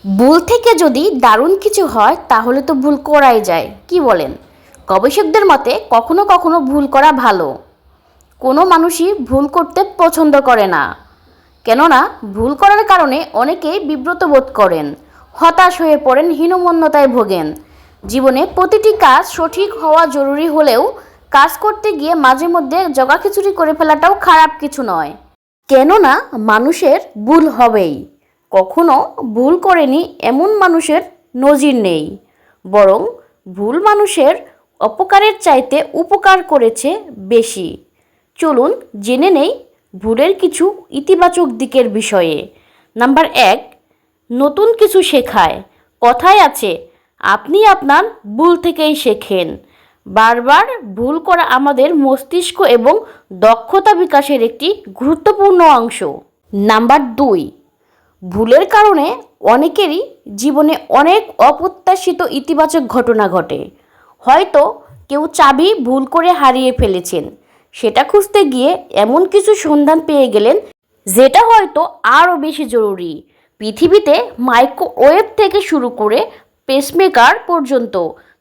ভুল থেকে যদি দারুণ কিছু হয় তাহলে তো ভুল করাই যায়, কি বলেন? গবেষকদের মতে কখনো কখনো ভুল করা ভালো। কোনো মানুষই ভুল করতে পছন্দ করে না, কেননা ভুল করার কারণে অনেকেই বিব্রত বোধ করেন, হতাশ হয়ে পড়েন, হীনমন্যতায় ভোগেন। জীবনে প্রতিটি কাজ সঠিক হওয়া জরুরি হলেও কাজ করতে গিয়ে মাঝে মধ্যে জগাখিচুড়ি করে ফেলাটাও খারাপ কিছু নয়। কেননা মানুষের ভুল হবেই। কখনো ভুল করেনি এমন মানুষের নজির নেই, বরং ভুল মানুষের অপকারের চাইতে উপকার করেছে বেশি। চলুন জেনে নেই ভুলের কিছু ইতিবাচক দিকের বিষয়ে। নাম্বার 1, নতুন কিছু শেখায়। কথায় আছে, আপনি আপনার ভুল থেকেই শেখেন। বারবার ভুল করা আমাদের মস্তিষ্ক এবং দক্ষতা বিকাশের একটি গুরুত্বপূর্ণ অংশ। নাম্বার 2, ভুলের কারণে অনেকেরই জীবনে অনেক অপ্রত্যাশিত ইতিবাচক ঘটনা ঘটে। হয়তো কেউ চাবি ভুল করে হারিয়ে ফেলেছেন, সেটা খুঁজতে গিয়ে এমন কিছু সন্ধান পেয়ে গেলেন যেটা হয়তো আরও বেশি জরুরি। পৃথিবীতে মাইক্রোওয়েভ থেকে শুরু করে পেসমেকার পর্যন্ত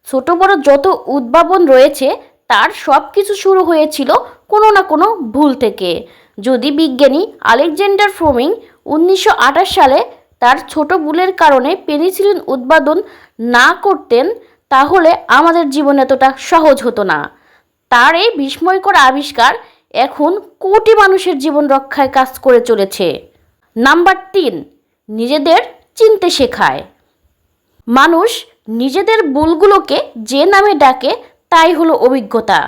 ছোট বড় যত উদ্ভাবন রয়েছে তার সব কিছু শুরু হয়েছিল কোনো না কোনো ভুল থেকে। যদি বিজ্ঞানী আলেকজান্ডার ফ্লেমিং 1928 সালে তার ছোট ভুলের কারণে পেনিসিলিন উৎপাদন না করতেন, তাহলে আমাদের জীবন এতটা সহজ হতো না। তার এই বিস্ময়কর আবিষ্কার এখন কোটি মানুষের জীবন রক্ষায় কাজ করে চলেছে। নাম্বার 3, নিজেদের চিনতে শেখায়। মানুষ নিজেদের ভুলগুলোকে যে নামে ডাকে তাই হলো অভিজ্ঞতা।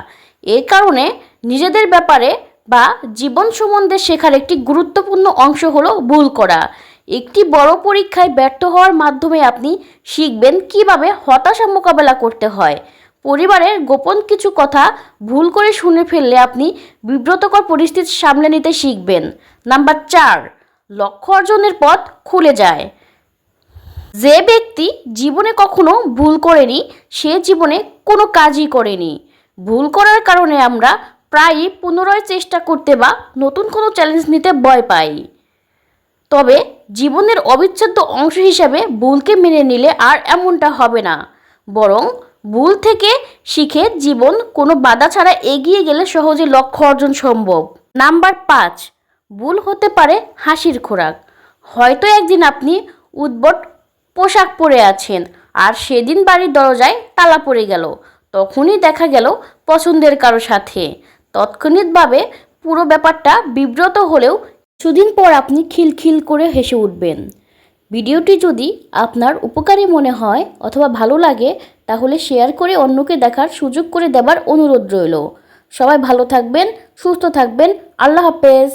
এর কারণে নিজেদের ব্যাপারে বা জীবন সম্বন্ধে শেখার একটি গুরুত্বপূর্ণ অংশ হলো ভুল করা। একটি বড় পরীক্ষায় ব্যর্থ হওয়ার মাধ্যমে আপনি শিখবেন কিভাবে হতাশা মোকাবেলা করতে হয়। পরিবারের গোপন কিছু কথা ভুল করে শুনে ফেললে আপনি বিব্রতকর পরিস্থিতি সামলে নিতে শিখবেন। নাম্বার 4, লক্ষ্য অর্জনের পথ খুলে যায়। যে ব্যক্তি জীবনে কখনো ভুল করেনি সে জীবনে কোনো কাজই করেনি। ভুল করার কারণে আমরা প্রায়ই পুনরায় চেষ্টা করতে বা নতুন কোনো চ্যালেঞ্জ নিতে ভয় পাই। তবে জীবনের অবিচ্ছেদ্য অংশ হিসাবে ভুলকে মেনে নিলে আর এমনটা হবে না, বরং ভুল থেকে শিখে জীবন কোনো বাধা ছাড়া এগিয়ে গেলে সহজে লক্ষ্য অর্জন সম্ভব। নাম্বার 5, ভুল হতে পারে হাসির খোরাক। হয়তো একদিন আপনি উদ্ভট পোশাক পরে আছেন আর সেদিন বাড়ির দরজায় তালা পড়ে গেল। তখনই দেখা গেল পছন্দের কারো সাথে। তৎক্ষণিকভাবে পুরো ব্যাপারটা বিব্রত হলেও কিছুদিন পর আপনি খিলখিল করে হেসে উঠবেন। ভিডিওটি যদি আপনার উপকারী মনে হয় অথবা ভালো লাগে তাহলে শেয়ার করে অন্যকে দেখার সুযোগ করে দেবার অনুরোধ রইল। সবাই ভালো থাকবেন, সুস্থ থাকবেন। আল্লাহ হাফেজ।